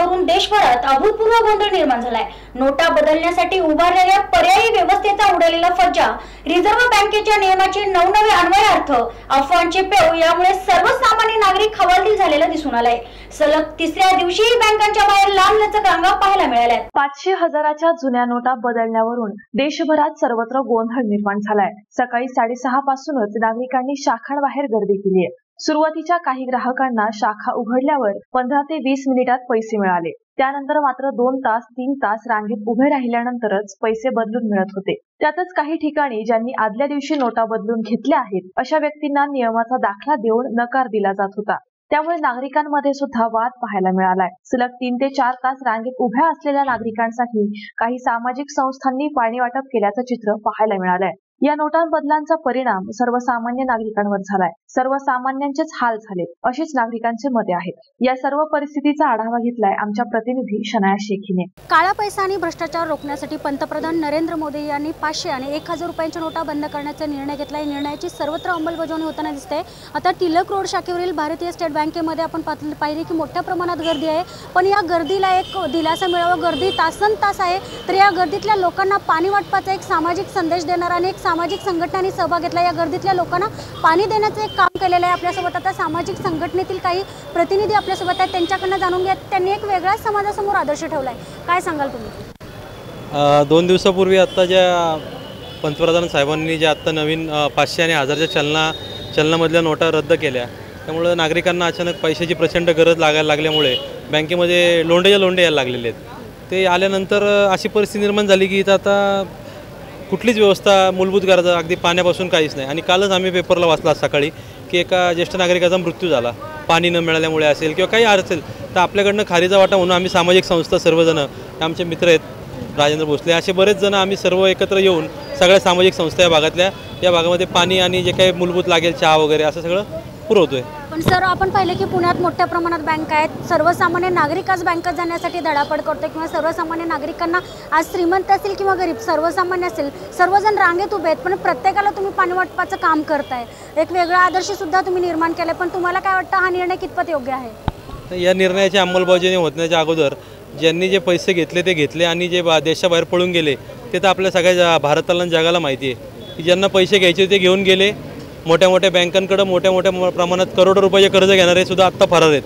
बदलावरून देशभरात अभूतपूर्व गोंधळ निर्माण झालाय। नोटा बदलण्यासाठी उभारलेल्या पर्यायी व्यवस्थेचा उडालेला फज्जा, रिझर्व्ह बँकेच्या नियमाचे नवनवे अन्वयार्थ, अफवांचे पेव यामुळे सर्वसामान्य नागरिक हवालदिल झालेला दिसून आलाय। सलग तिसऱ्या दिवशीही बँकांच्या बाहेर लांबलचक रांगा पाहायला मिळाल्या। 500 हजाराच्या जुन्या नोटा बदलण्यावरून देशभरात सर्वत्र गोंधळ निर्माण झालाय। सकाळी 6:30 पासूनच नागरिकांनी शाखांबाहेर गर्दी केली आहे। सुरुवातीच्या काही ग्राहकांना शाखा उघडल्यावर 15 ते 20 मिनिटात पैसे मिळाले। त्यानंतर मात्र 2 तास 3 तास रांगेत उभे राहिल्यानंतरच पैसे बदलून मिळत होते। त्यातच काही ठिकाणी ज्यांनी आदल्या दिवशी नोटा बदलून घेतल्या आहेत अशा व्यक्तींना नियमाचा दाखला देऊन नकार दिला जात होता। त्यामुळे नागरिकांमध्ये सुद्धा वाद पाहायला मिळालाय। सलग 3 ते 4 तास रांगेत उभ्या असलेल्या नागरिकांसाठी काही सामाजिक संस्थांनी पाणी वाटप केल्याचं चित्र पाहायला मिळालंय। या नोटा बदलांचा परिणाम सर्वसामान्य नागरिकांवर झालाय। सर्वसामान्यांचेच हाल झाले अशीच नागरिकांचे मते आहेत। या सर्व परिस्थितीचा आढावा घेतलाय आमच्या प्रतिनिधी शनाया शेखीने। काळा पैसा आणि भ्रष्टाचार रोखण्यासाठी पंतप्रधान नरेंद्र मोदी यांनी 500 आणि 1000 रुपयांच्या नोटा बंद करण्याचा निर्णय घेतला। या निर्णयाची सर्वत्र अंमलबजावणी होताना दिसते। आता टिळक रोड शाखेवरील भारतीय स्टेट बँकेमध्ये आपण पाहिले की मोठ्या प्रमाणात गर्दी आहे, पण या गर्दीला एक दिलासा मिळावा। गर्दी तासनतास आहे, तर या गर्दीतल्या लोकांना पाणी वाटपाचा एक सामाजिक संदेश देणारा आणि एक सामाजिक संघटनांनी सहभाग घेतला। या गर्दीतल्या लोकांना पाणी देण्याचे एक काम केलेलं आहे। आपल्यासोबत आता सामाजिक संघटनेतील काही प्रतिनिधी आपल्यासोबत आहेत, त्यांच्याकडनं जाणून घ्या त्यांनी एक वेगळाच समाजासमोर आदर्श ठेवलाय। काय सांगाल तुम्ही? 2 दिवसापूर्वी आता ज्या पंतप्रधान साहेबांनी ज्या आता नवीन 500 आणि 1000च्या चलनामधल्या नोटा रद्द केल्या, त्यामुळे नागरिकांना अचानक पैशाची प्रचंड गरज लागायला लागल्यामुळे बँकेमध्ये लोंढे यायला लागलेले आहेत। ते आल्यानंतर अशी परिस्थिती निर्माण झाली की इथं आता कुठलीच व्यवस्था मूलभूत गरजा अगदी पाण्यापासून काहीच नाही। आणि कालच आम्ही पेपरला वाचला सकाळी की एका ज्येष्ठ नागरिकाचा मृत्यू झाला पाणी न मिळाल्यामुळे असेल किंवा काही असेल, तर आपल्याकडनं खारीचा वाटा म्हणून आम्ही सामाजिक संस्था सर्वजण, आमचे मित्र आहेत राजेंद्र भोसले, असे बरेच जण आम्ही सर्व एकत्र येऊन सगळ्या सामाजिक संस्था या भागामध्ये पाणी आणि जे काही मूलभूत लागेल चहा वगैरे असं सगळं पुरवतोय। पण सर, आपण पाहिले की पुण्यात मोठ्या प्रमाणात बँका आहेत, सर्वसामान्य नागरिक आज बँकेत जाण्यासाठी धडापड करतो किंवा सर्वसामान्य नागरिकांना आज श्रीमंत असेल किंवा गरीब सर्वसामान्य असेल सर्वजण रांगेत उभे आहेत, पण प्रत्येकाला तुम्ही पाणी वाटपाचं काम करताय। एक वेगळा आदर्श सुद्धा तुम्ही निर्माण केलाय, पण तुम्हाला काय वाटतं हा निर्णय कितपत योग्य आहे? या निर्णयाची अंमलबजावणी होण्याच्या अगोदर ज्यांनी जे पैसे घेतले ते घेतले आणि जे देशाबाहेर पळून गेले ते तर आपल्या सगळ्या भारताला जगाला माहिती आहे की ज्यांना पैसे घ्यायचे ते घेऊन गेले। मोठ्या बँकांकडे मोठ्या प्रमाणात करोडो रुपयाचे कर्ज घेणारे सुद्धा आत्ता फरार आहेत,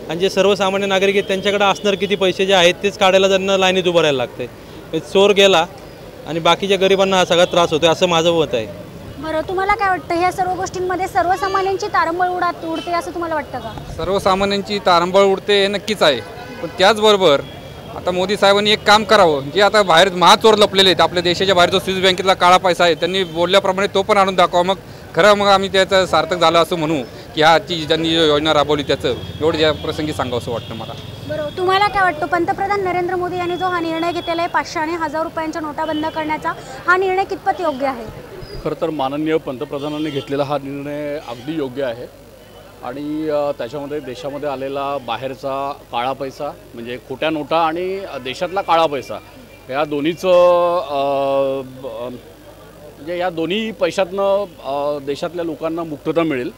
आणि जे सर्वसामान्य नागरिक आहेत त्यांच्याकडे असणार किती पैसे जे आहेत तेच काढायला त्यांना लाईनीत उभं राहायला लागतंय। चोर गेला आणि बाकीच्या गरिबांना हा सगळा त्रास होतोय असं माझं मत आहे। बरं, तुम्हाला काय वाटतं ह्या सर्व गोष्टींमध्ये सर्वसामान्यांची तारंबळ उडते असं तुम्हाला वाटतं का? सर्वसामान्यांची तारंबळ उडते हे नक्कीच आहे, पण त्याचबरोबर आता मोदी साहेबांनी एक काम करावं, जे आता बाहेर महाचोर लपलेले आहेत आपल्या देशाच्या बाहेर, जो स्विस बँकेतला काळा पैसा आहे त्यांनी बोलल्याप्रमाणे तो पण आणून दाखवा। मग आम्ही त्याचं सार्थक झालं असं म्हणू की ज्यांनी योजना राबवली त्याचं एवढं या प्रसंगी सांगावं असं वाटतं मला। बरोबर, तुम्हाला काय वाटतं पंतप्रधान नरेंद्र मोदी यांनी जो हा निर्णय घेतलेला आहे 500 आणि 1000 रुपयांच्या नोटा बंद करण्याचा, हा निर्णय कितपत योग्य आहे? खरं तर माननीय पंतप्रधानांनी घेतलेला हा निर्णय अगदी योग्य आहे आणि त्याच्यामध्ये देशामध्ये आलेला बाहेरचा काळा पैसा म्हणजे खोट्या नोटा आणि देशातला काळा पैसा या दोन्हीचं म्हणजे या दोन्ही पैशातनं देशातल्या लोकांना मुक्तता मिळेल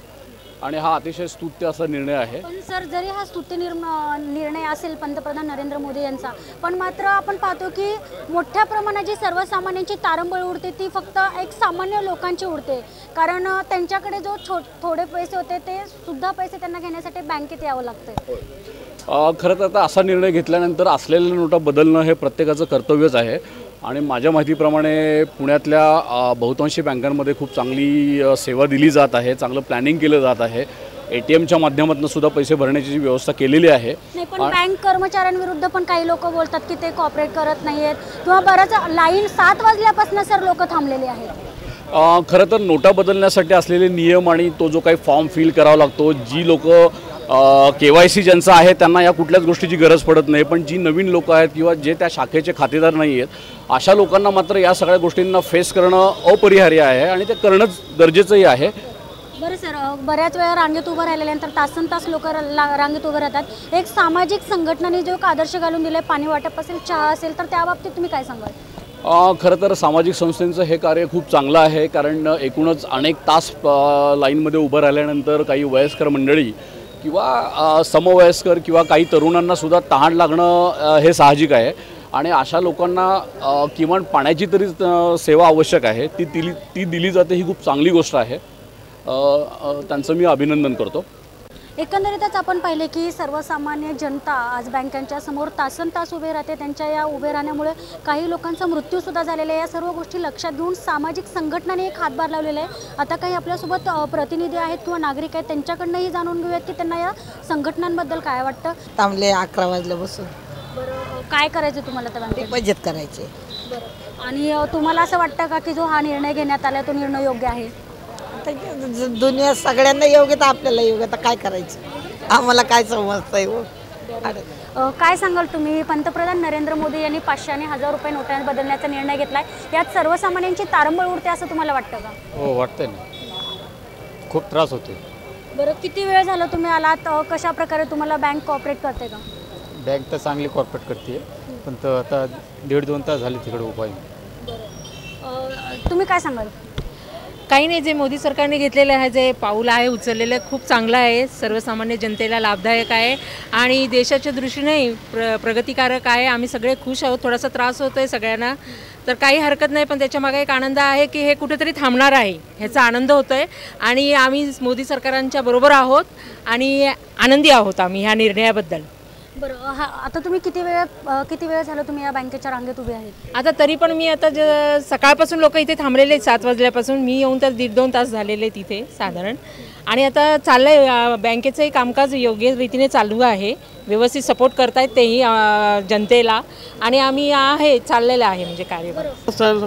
आणि हा अतिशय स्तुत्य असा निर्णय आहे। पण सर, जरी हा स्तुत्य निर्णय असेल पंतप्रधान नरेंद्र मोदी यांचा, पण मात्र आपण पाहतो की मोठ्या प्रमाणात जी सर्वसामान्यांची तारंबळ उडते ती फक्त एक सामान्य लोकांची उडते, कारण त्यांच्याकडे जो थोडे पैसे होते ते सुद्धा पैसे त्यांना घेण्यासाठी बँकेत यावं लागतं। खरं तर आता असा निर्णय घेतल्यानंतर असलेल्या नोटा बदलणं हे प्रत्येकाचं कर्तव्यच आहे आणि माझ्या माहितीप्रमाणे पुण्यातल्या बहुतांशी बँकांमध्ये खूप चांगली सेवा दिली जात आहे, चांगलं प्लॅनिंग केलं जात आहे। ATMच्या माध्यमातून सुद्धा पैसे भरण्याची जी व्यवस्था केलेली आहे। नाही, पण बँक कर्मचाऱ्यांविरुद्ध पण काही लोक बोलतात की ते कॉपरेट करत नाहीयेत किंवा बरंच लाईन 7 वाजल्यापासून सर लोक थांबलेले आहेत। खरं तर नोटा बदलण्यासाठी असलेले नियम आणि तो जो काही फॉर्म फिल करावा लागतो, जी लोक KYC ज्यांचं आहे त्यांना या कुठल्याच गोष्टीची गरज पडत नाही, पण जी नवीन लोक आहेत किंवा जे त्या शाखेचे खातेदार नाही आहेत अशा लोकांना मात्र या सगळ्या गोष्टींना फेस करणं अपरिहार्य आहे आणि ते करणंच गरजेचंही आहे। बरं सर, बऱ्याच वेळा रांगेत उभं राहिल्यानंतर तासनतास लोक रांगेत उभं राहतात। एक सामाजिक संघटनाने जो आदर्श घालून दिलाय, पाणी वाटप असेल, चहा असेल, तर त्या बाबतीत तुम्ही काय सांगाल? खरं तर सामाजिक संस्थांचं हे कार्य खूप चांगलं आहे, कारण एकूणच अनेक तास लाईनमध्ये उभं राहिल्यानंतर काही वयस्कर मंडळी किंवा समवयस्कर किंवा काही तरुणांनासुद्धा तहान लागणं हे साहजिक आहे आणि अशा लोकांना किमान पाण्याची तरी सेवा आवश्यक आहे, ती दिली जाते, ही खूप चांगली गोष्ट आहे. त्यांचं मी अभिनंदन करतो. एकंदरीतच आपण पाहिले की सर्वसामान्य जनता आज बँकांच्या समोर तासनतास उभे राहते. त्यांच्या या उभे राहण्यामुळे काही लोकांचा मृत्यूसुद्धा झालेला आहे. या सर्व गोष्टी लक्षात घेऊन सामाजिक संघटनाने एक हातभार लावलेला आहे. आता काही आपल्यासोबत प्रतिनिधी आहेत किंवा नागरिक आहेत, त्यांच्याकडनंही जाणून घेऊयात की त्यांना या संघटनांबद्दल काय वाटतं. थांबले 11 वाजल्यापासून. बरं, काय करायचं तुम्हाला त्या बँकेत? बचत करायचे. बरं, आणि तुम्हाला असं वाटतं का की जो हा निर्णय घेण्यात आला तो निर्णय योग्य आहे? दुनिया सगळ्यांना योग्य तर आपल्याला योग्य, तर काय करायचं, आम्हाला काय समजतंय हो. काय सांगाल तुम्ही? पंतप्रधान नरेंद्र मोदी यांनी 500 आणि 1000 रुपये नोटा बदलण्याचा निर्णय घेतलाय, यात सर्वसामान्यांची तारंबळ उडते असं तुम्हाला वाटतं का? हो, वाटतंय ना, खूप त्रास होते. बरं, किती वेळ झाला तुम्ही आलात? कशा प्रकारे तुम्हाला बँक कॉपरेट करते का? बँक तर चांगली कॉर्पोरेट करते, पण तर आता 1.5-2 तास झाले तिकडे उभा आहे. तुम्ही काय सांगाल? काही नाही, जे मोदी सरकारने घेतलेलं आहे, जे पाऊल आहे उचललेलं खूप चांगलं आहे, सर्वसामान्य जनतेला लाभदायक आहे आणि देशाच्या दृष्टीने प्रगतिकारक आहे. आम्ही सगळे खुश आहोत. थोडासा त्रास होतो आहे सगळ्यांना, तर काही हरकत नाही, पण त्याच्यामागे एक आनंद आहे की हे कुठेतरी थांबणार आहे, ह्याचा आनंद होतो आहे आणि आम्ही मोदी सरकारांच्या बरोबर आहोत आणि आनंदी आहोत आम्ही ह्या निर्णयाबद्दल. बरं, आता तुम्ही किती वेळ झालं तुम्ही या बँकेच्या रांगेत उभे आहेत? आता तरी पण मी आता सकाळपासून लोक इथे थांबलेले आहेत, 7 वाजल्यापासून. मी येऊन तर 1.5-2 तास झालेले तिथे साधारण. आणि आता चाललं आहे, बँकेचंही कामकाज योग्य रीतीने चालू आहे, व्यवस्थित सपोर्ट करतायत तेही जनतेला आणि आम्ही आहे चाललेलं आहे म्हणजे कार्य.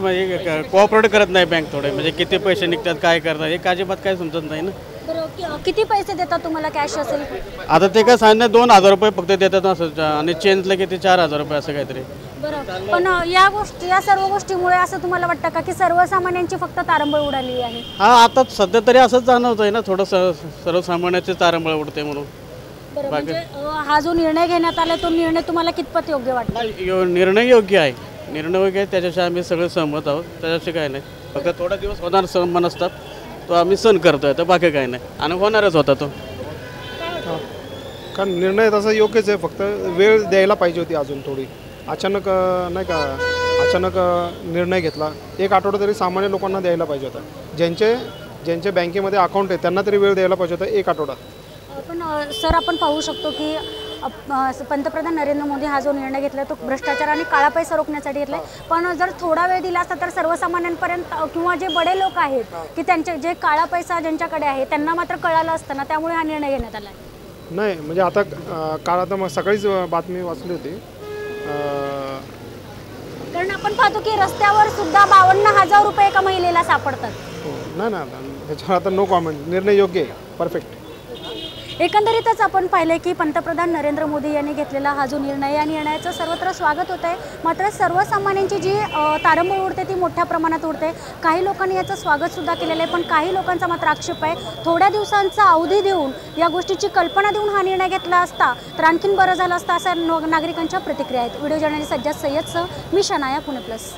म्हणजे कोऑपरेट करत नाही बँक थोडे, म्हणजे किती पैसे निघतात, काय करतात, हे अजिबात काय समजत नाही ना. बरं, किती पैसे देतात तुम्हाला कॅश असेल? आता ते काय सांगितलं 2000 रुपये फक्त देतात असं, आणि चेंजला किती 4000 रुपये असं काहीतरी. बरं, पण या सर्व गोष्टीमुळे असं तुम्हाला वाटतं का की सर्वसामान्यांची फक्त तारंबळ उडाली आहे? हा, आता सध्या तरी असंच जाणवतंय ना, थोडं सर्वसामान्याचे तारंबळ उडते म्हणून. बरं, म्हणजे हा जो निर्णय घेण्यात आला तो निर्णय तुम्हाला कितपत योग्य वाटला? निर्णय योग्य आहे, निर्णय योग्य आहे, त्याच्याशी आम्ही सगळे सहमत आहोत, त्याच्याशी काय नाही. फक्त थोडा दिवस होणार सहमत असतात, तो आम्ही सण करतोय, तर बाकी काय नाही, आणि होणारच होता तो. कारण निर्णय तसा योग्यच आहे, फक्त वेळ द्यायला पाहिजे होती अजून थोडी. अचानक नाही का, अचानक निर्णय घेतला. 1 आठवडा तरी सामान्य लोकांना द्यायला पाहिजे होता. ज्यांचे बँकेमध्ये अकाउंट आहे त्यांना तरी वेळ द्यायला पाहिजे होता 1 आठवडा. पण सर, आपण पाहू शकतो की पंतप्रधान नरेंद्र मोदी हा जो निर्णय घेतला तो भ्रष्टाचार आणि काळा पैसा रोखण्यासाठी घेतला, पण जर थोडा वेळ दिला असता तर सर्वसामान्यांपर्यंत किंवा जे बडे लोक आहेत की त्यांचे जे काळा पैसा ज्यांच्याकडे आहे त्यांना मात्र कळालं असतं ना, त्यामुळे हा निर्णय घेण्यात आला. नाही म्हणजे आता काल आता मग सकाळीच बातमी वाचली होती, कारण आपण पाहतो की रस्त्यावर सुद्धा 52,000 रुपये एका महिलेला सापडतात. नाही ना, त्याच्यावर आता नो कॉमेंट. निर्णय योग्य आहे, परफेक्ट. एकंदरीतच आपण पाहिले की पंतप्रधान नरेंद्र मोदी यांनी घेतलेला हा जो निर्णय, या निर्णयाचं सर्वत्र स्वागत होत आहे. मात्र सर्वसामान्यांची जी तारंबळ उडते ती मोठ्या प्रमाणात उडते. काही लोकांनी याचं स्वागतसुद्धा केलेलं आहे, पण काही लोकांचा मात्र आक्षेप आहे. थोड्या दिवसांचा अवधी देऊन या गोष्टीची कल्पना देऊन हा निर्णय घेतला असता तर आणखीन बरं झालं असतं, अशा नागरिकांच्या प्रतिक्रिया आहेत. व्हिडिओ जर्नलिस्ट सज्जाद सय्यदसह मी शनाया, पुणे प्लस.